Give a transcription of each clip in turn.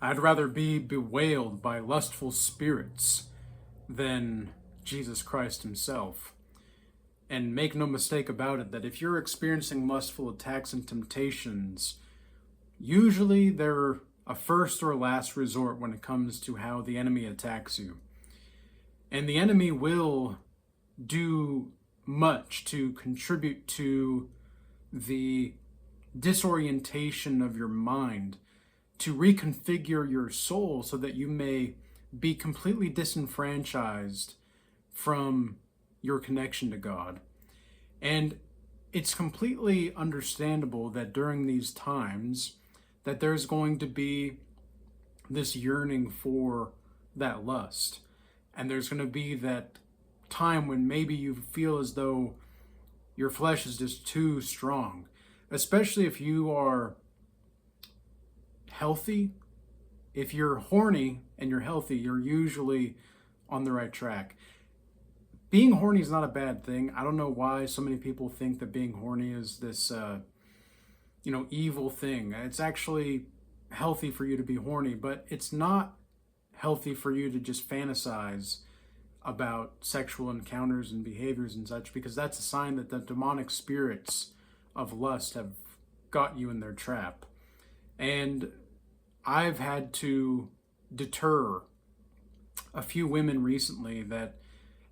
I'd rather be bewailed by lustful spirits than Jesus Christ himself. And make no mistake about it, that if you're experiencing lustful attacks and temptations, usually they're a first or last resort when it comes to how the enemy attacks you. And the enemy will do much to contribute to the disorientation of your mind, to reconfigure your soul so that you may be completely disenfranchised from your connection to God. And it's completely understandable that during these times that there's going to be this yearning for that lust. And there's going to be that time when maybe you feel as though your flesh is just too strong, especially if you are healthy. If you're horny and you're healthy, you're usually on the right track. Being horny is not a bad thing. I don't know why so many people think that being horny is this, evil thing. It's actually healthy for you to be horny, but it's not healthy for you to just fantasize about sexual encounters and behaviors and such, because that's a sign that the demonic spirits of lust have got you in their trap. And I've had to deter a few women recently that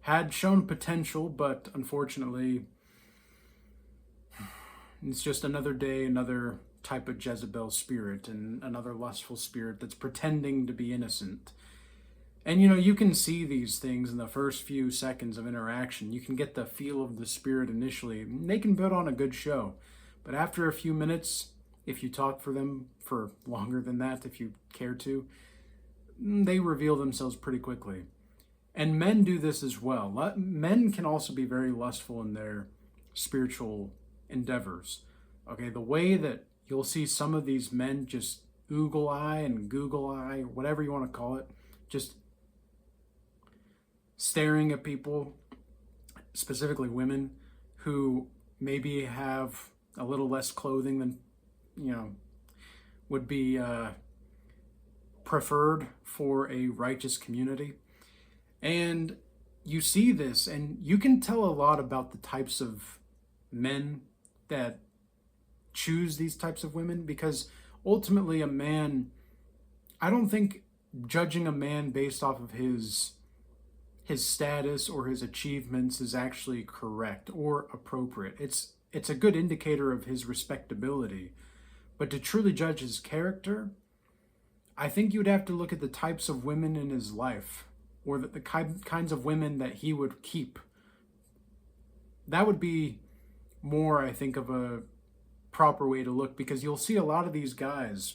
had shown potential, but unfortunately, it's just another day, another type of Jezebel spirit and another lustful spirit that's pretending to be innocent. And you can see these things in the first few seconds of interaction. You can get the feel of the spirit initially. They can put on a good show. But after a few minutes, if you talk for them for longer than that, if you care to, they reveal themselves pretty quickly. And men do this as well. Men can also be very lustful in their spiritual endeavors. Okay, the way that you'll see some of these men just oogle eye and google eye, whatever you want to call it, just staring at people, specifically women, who maybe have a little less clothing than, would be preferred for a righteous community. And you see this, and you can tell a lot about the types of men that choose these types of women, because ultimately a man, I don't think judging a man based off of his status or his achievements is actually correct or appropriate. It's a good indicator of his respectability. But to truly judge his character, I think you'd have to look at the types of women in his life, or the kinds of women that he would keep. That would be more, I think, of a proper way to look, because you'll see a lot of these guys.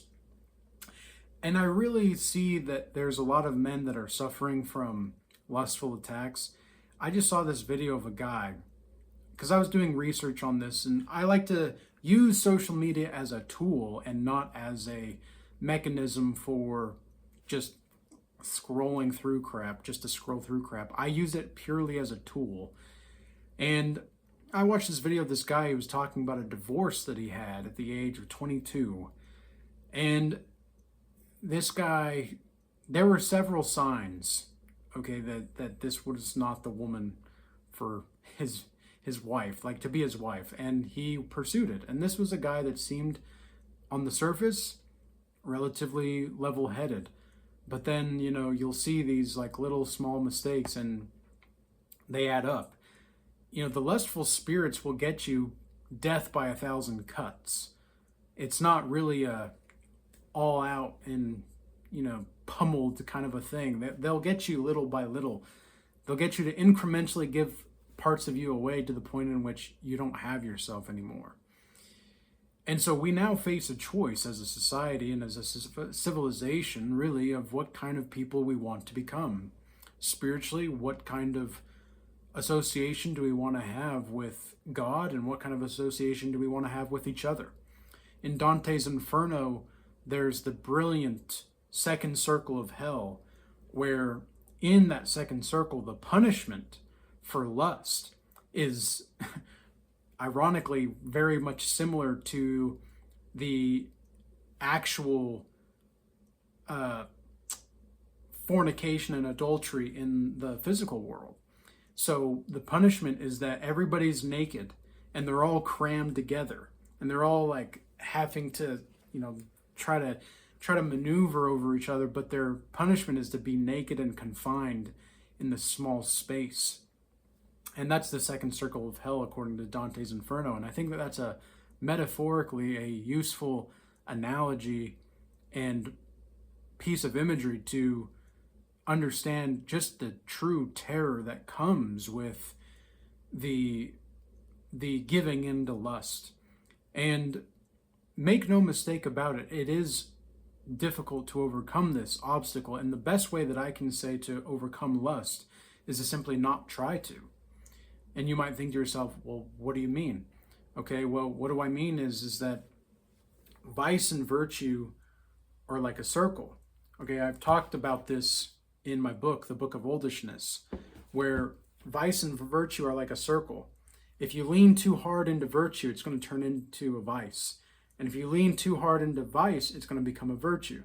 And I really see that there's a lot of men that are suffering from lustful attacks. I just saw this video of a guy, because I was doing research on this, and I like to use social media as a tool and not as a mechanism for just scrolling through crap, just to scroll through crap. I use it purely as a tool. And I watched this video of this guy who was talking about a divorce that he had at the age of 22. And this guy, there were several signs, okay, that this was not the woman for his wife, like to be his wife, and he pursued it. And this was a guy that seemed, on the surface, relatively level-headed. But then, you'll see these like little small mistakes and they add up. The lustful spirits will get you death by 1,000 cuts. It's not really a all out and, pummeled kind of a thing. They'll get you little by little. They'll get you to incrementally give parts of you away to the point in which you don't have yourself anymore. And so we now face a choice as a society and as a civilization, really, of what kind of people we want to become. Spiritually, what kind of association do we want to have with God, and what kind of association do we want to have with each other? In Dante's Inferno, there's the brilliant second circle of hell, where in that second circle, the punishment for lust is ironically very much similar to the actual fornication and adultery in the physical world. So the punishment is that everybody's naked and they're all crammed together and they're all like having to, try to maneuver over each other, but their punishment is to be naked and confined in this small space. And that's the second circle of hell according to Dante's Inferno. And I think that that's metaphorically a useful analogy and piece of imagery to understand just the true terror that comes with the giving into lust. And make no mistake about it, it is difficult to overcome this obstacle. And the best way that I can say to overcome lust is to simply not try to. And you might think to yourself, well, what do you mean? Okay, well, what do I mean is that vice and virtue are like a circle. Okay, I've talked about this in my book, The Book of Oldishness, where vice and virtue are like a circle. If you lean too hard into virtue, it's going to turn into a vice. And if you lean too hard into vice, it's going to become a virtue.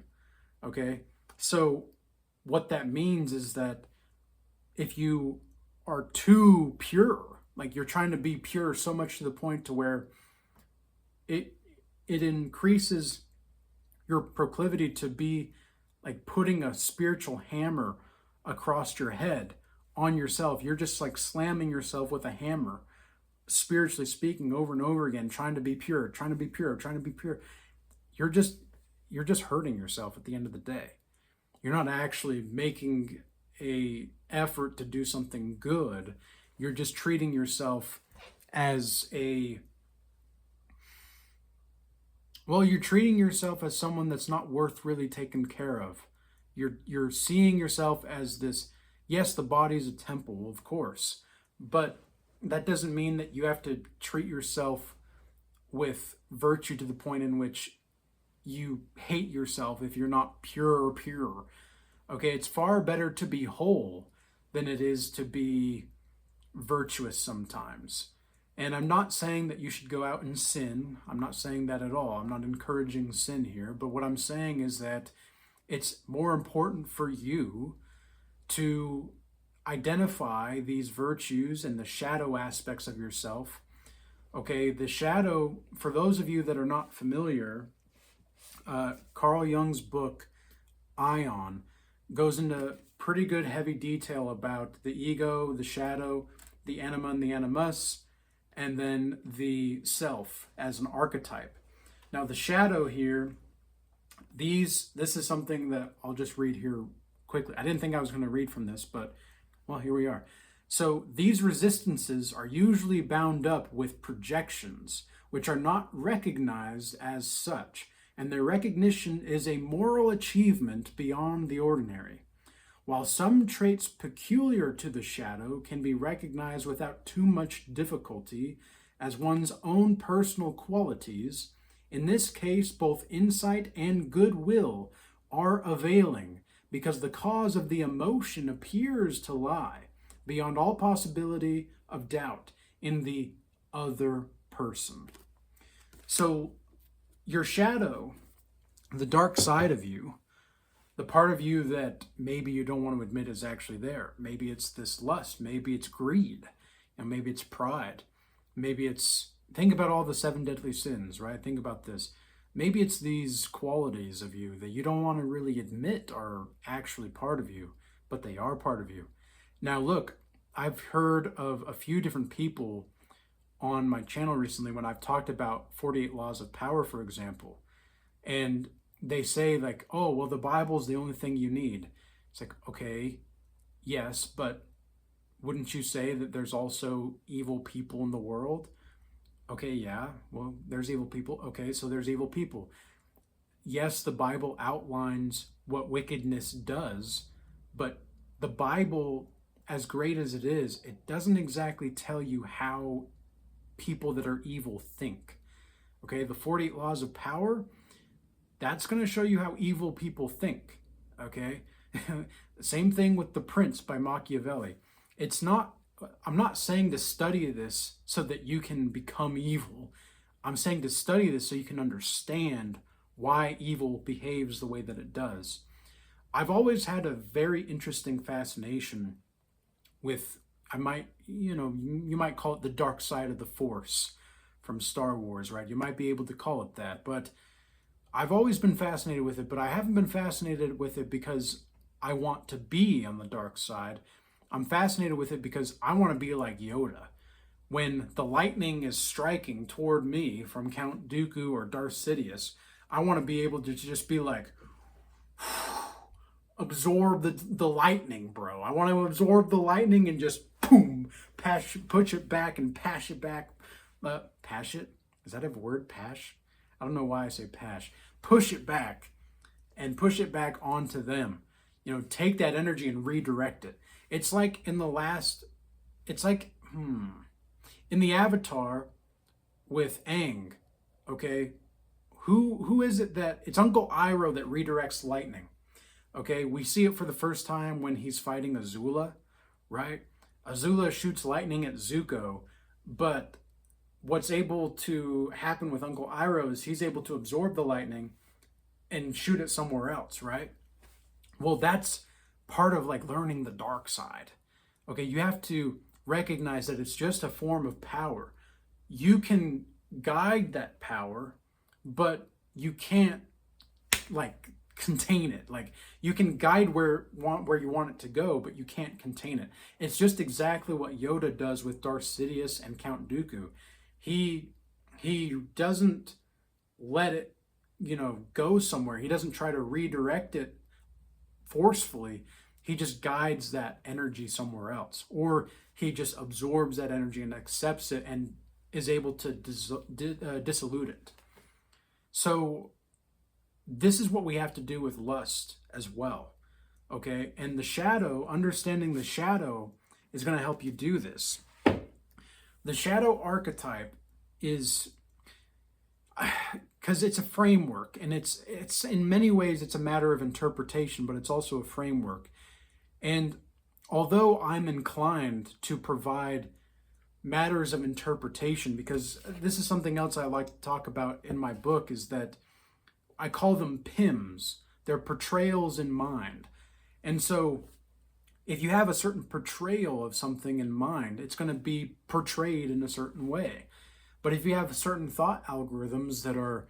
Okay? So what that means is that if you are too pure, like you're trying to be pure so much to the point to where it increases your proclivity to be like putting a spiritual hammer across your head on yourself. You're just like slamming yourself with a hammer, spiritually speaking, over and over again, trying to be pure, trying to be pure, trying to be pure. You're just hurting yourself at the end of the day. You're not actually making a effort to do something good. You're just treating yourself as you're treating yourself as someone that's not worth really taking care of. You're seeing yourself as this, yes, the body's a temple, of course, but that doesn't mean that you have to treat yourself with virtue to the point in which you hate yourself if you're not pure or pure. Okay, it's far better to be whole than it is to be virtuous sometimes. And I'm not saying that you should go out and sin. I'm not saying that at all. I'm not encouraging sin here. But what I'm saying is that it's more important for you to identify these virtues and the shadow aspects of yourself. Okay, the shadow, for those of you that are not familiar, Carl Jung's book, Ion, goes into pretty good heavy detail about the ego, the shadow, the anima and the animus, and then the self as an archetype. Now the shadow here, this is something that I'll just read here quickly. I didn't think I was going to read from this, but well, here we are. So these resistances are usually bound up with projections, which are not recognized as such, and their recognition is a moral achievement beyond the ordinary. While some traits peculiar to the shadow can be recognized without too much difficulty as one's own personal qualities, in this case both insight and goodwill are availing, because the cause of the emotion appears to lie, beyond all possibility of doubt, in the other person. So your shadow, the dark side of you, the part of you that maybe you don't want to admit is actually there. Maybe it's this lust, maybe it's greed, and maybe it's pride. Maybe it's, think about all the 7 deadly sins, right? Think about this. Maybe it's these qualities of you that you don't want to really admit are actually part of you, but they are part of you. Now look, I've heard of a few different people on my channel recently when I've talked about 48 Laws of Power, for example, and they say like, oh, well, the Bible's the only thing you need. It's like, okay, yes, but wouldn't you say that there's also evil people in the world? Okay, yeah, well, there's evil people. Okay, so there's evil people. Yes, the Bible outlines what wickedness does, but the Bible, as great as it is, it doesn't exactly tell you how people that are evil think. Okay, the 48 Laws of Power, that's going to show you how evil people think, okay? Same thing with The Prince by Machiavelli. I'm not saying to study this so that you can become evil. I'm saying to study this so you can understand why evil behaves the way that it does. I've always had a very interesting fascination with, you might call it the dark side of the Force from Star Wars, right? You might be able to call it that, but I've always been fascinated with it, but I haven't been fascinated with it because I want to be on the dark side. I'm fascinated with it because I want to be like Yoda. When the lightning is striking toward me from Count Dooku or Darth Sidious, I want to be able to just be like, absorb the lightning, bro. I want to absorb the lightning and just boom, push it back and pash it back. Pash it? Is that a word? Pash? I don't know why I say pash. Push it back and push it back onto them. Take that energy and redirect it. It's like in the Avatar with Aang, okay? Who is it that, it's Uncle Iroh that redirects lightning. Okay, we see it for the first time when he's fighting Azula, right? Azula shoots lightning at Zuko, but what's able to happen with Uncle Iroh is he's able to absorb the lightning and shoot it somewhere else, right? Well, that's part of like learning the dark side. Okay, you have to recognize that it's just a form of power. You can guide that power, but you can't like contain it. Like you can guide where you want it to go, but you can't contain it. It's just exactly what Yoda does with Darth Sidious and Count Dooku. He doesn't let it, go somewhere. He doesn't try to redirect it forcefully. He just guides that energy somewhere else, or he just absorbs that energy and accepts it and is able to dissolute it. So this is what we have to do with lust as well, okay? And the shadow, understanding the shadow is going to help you do this. The shadow archetype is, because it's a framework, and it's in many ways it's a matter of interpretation, but it's also a framework. And although I'm inclined to provide matters of interpretation, because this is something else I like to talk about in my book, is that I call them PIMs. They're portrayals in mind. And so if you have a certain portrayal of something in mind, it's going to be portrayed in a certain way. But if you have certain thought algorithms that are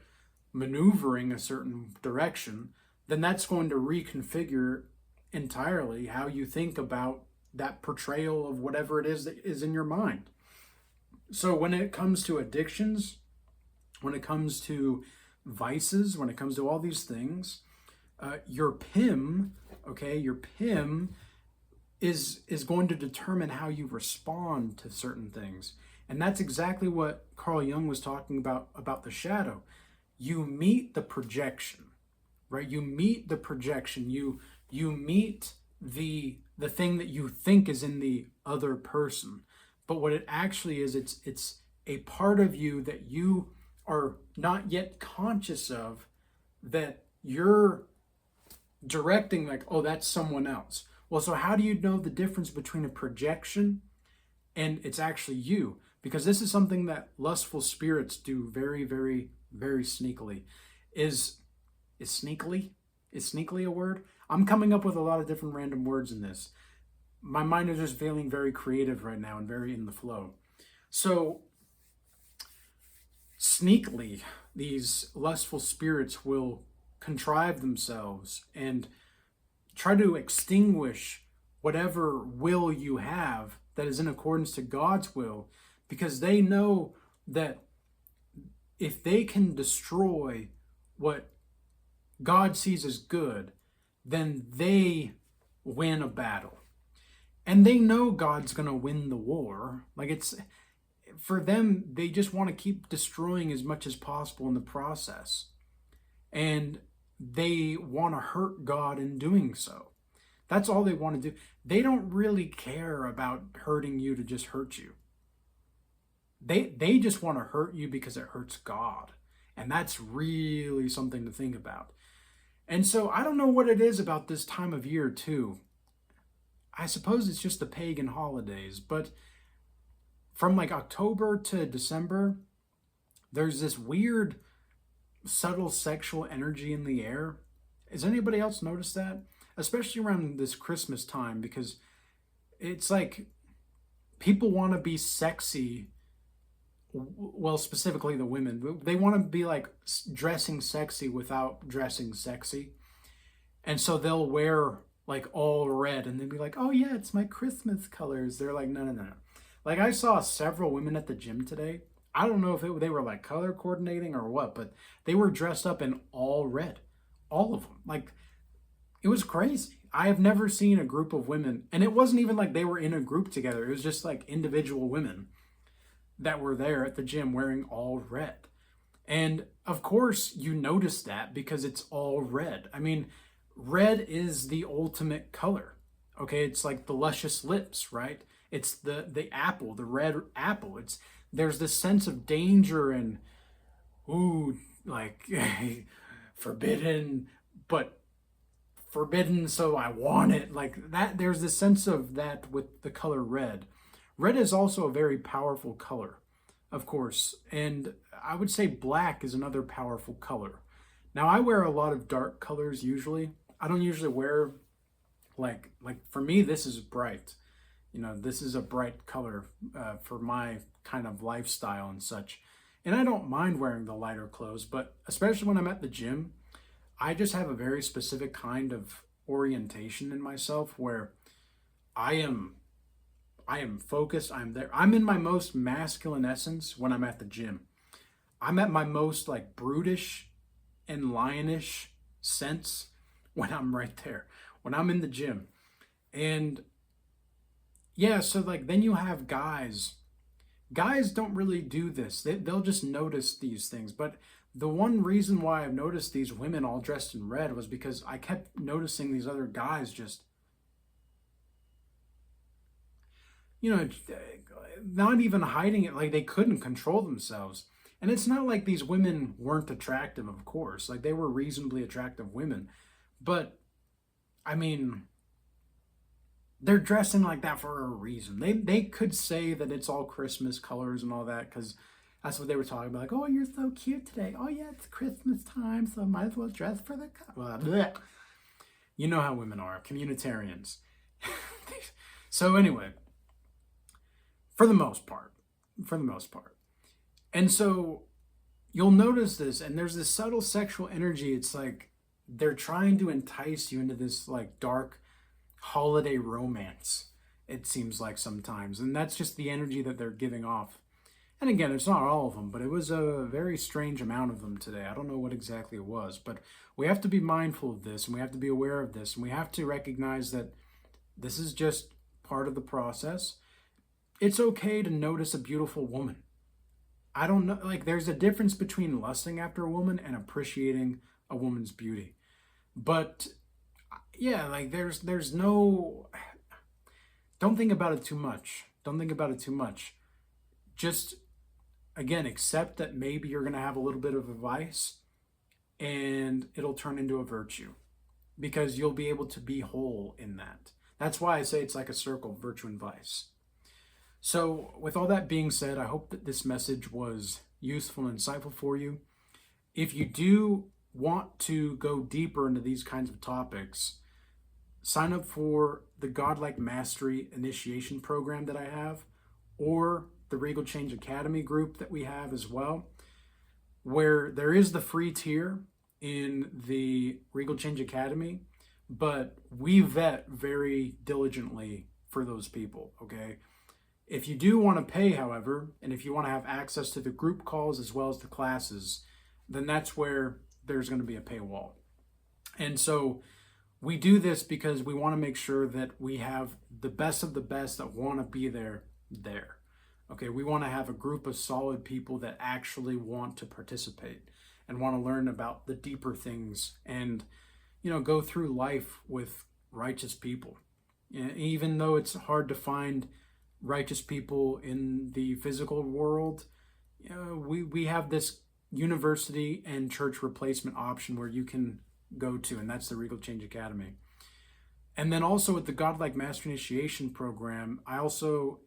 maneuvering a certain direction, then that's going to reconfigure entirely how you think about that portrayal of whatever it is that is in your mind. So when it comes to addictions, when it comes to vices, when it comes to all these things, your PIM, okay, your PIM is going to determine how you respond to certain things. And that's exactly what Carl Jung was talking about the shadow. You meet the projection, right? You meet the projection. You meet the thing that you think is in the other person. But what it actually is, it's a part of you that you are not yet conscious of, that you're directing like, oh, that's someone else. Well, so how do you know the difference between a projection and it's actually you? Because this is something that lustful spirits do very, very, very sneakily. Is sneakily a word? I'm coming up with a lot of different random words in this. My mind is just feeling very creative right now and very in the flow. So sneakily, these lustful spirits will contrive themselves and try to extinguish whatever will you have that is in accordance to God's will, because they know that if they can destroy what God sees as good, then they win a battle. And they know God's going to win the war. Like, it's, for them, they just want to keep destroying as much as possible in the process. And they want to hurt God in doing so. That's all they want to do. They don't really care about hurting you to just hurt you. They just want to hurt you because it hurts God. And that's really something to think about. And so I don't know what it is about this time of year too. I suppose it's just the pagan holidays, but from like October to December, there's this weird, subtle sexual energy in the air. Has anybody else noticed that? especially around this Christmas time, because it's like people want to be sexy. Well, specifically the women, they want to be like dressing sexy without dressing sexy. And so they'll wear like all red and they'll be like, oh yeah, it's my Christmas colors. They're like, no, no, no, no. Like I saw several women at the gym today. I don't know if they were like color coordinating or what, but they were dressed up in all red. All of them. Like it was crazy. I have never seen a group of women, and it wasn't even like they were in a group together. It was just like individual women that were there at the gym wearing all red. And of course, you notice that because it's all red. I mean, red is the ultimate color. Okay, it's like the luscious lips, right? It's the apple, the red apple. It's there's this sense of danger and ooh, like forbidden, but forbidden, so I want it. Like that, there's this sense of that with the color red. Red is also a very powerful color, of course, and I would say black is another powerful color. Now, I wear a lot of dark colors usually. I don't usually wear like for me, this is bright. You know, this is a bright color for my kind of lifestyle and such. And I don't mind wearing the lighter clothes, but especially when I'm at the gym, I just have a very specific kind of orientation in myself where I am focused, I'm there. I'm in my most masculine essence when I'm at the gym. I'm at my most like brutish and lionish sense when I'm right there, when I'm in the gym. And yeah, so like then you have guys. Guys don't really do this. They'll just notice these things. But the one reason why I've noticed these women all dressed in red was because I kept noticing these other guys just, you know, not even hiding it. Like they couldn't control themselves. And it's not like these women weren't attractive, of course. Like they were reasonably attractive women. But I mean, they're dressing like that for a reason. They could say that it's all Christmas colors and all that because that's what they were talking about. Like, oh, you're so cute today. Oh yeah, it's Christmas time, so might as well dress for the you know how women are, communitarians. So anyway, for the most part. And so you'll notice this, and there's this subtle sexual energy. It's like they're trying to entice you into this like dark holiday romance, it seems like sometimes. And that's just the energy that they're giving off. And again, it's not all of them, but it was a very strange amount of them today. I don't know what exactly it was, but we have to be mindful of this and we have to be aware of this and we have to recognize that this is just part of the process. It's okay to notice a beautiful woman. I don't know, like there's a difference between lusting after a woman and appreciating a woman's beauty. But yeah, like there's no, don't think about it too much. Just again, accept that maybe you're going to have a little bit of a vice and it'll turn into a virtue because you'll be able to be whole in that. That's why I say it's like a circle, virtue and vice. So with all that being said, I hope that this message was useful and insightful for you. If you do want to go deeper into these kinds of topics, sign up for the Godlike Mastery Initiation Program that I have, or the Regal Change Academy group that we have as well, where there is the free tier in the Regal Change Academy, but we vet very diligently for those people, okay? If you do want to pay, however, and if you want to have access to the group calls as well as the classes, then that's where there's going to be a paywall. And so we do this because we want to make sure that we have the best of the best that want to be there. Okay, we want to have a group of solid people that actually want to participate and want to learn about the deeper things and, you know, go through life with righteous people. Even though it's hard to find righteous people in the physical world, you know, we have this university and church replacement option where you can go to, and that's the Regal Change Academy. And then also with the Godlike Master Initiation Program, I also,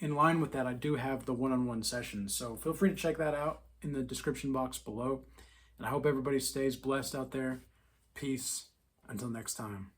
in line with that, I do have the one-on-one sessions. So feel free to check that out in the description box below. And I hope everybody stays blessed out there. Peace. Until next time.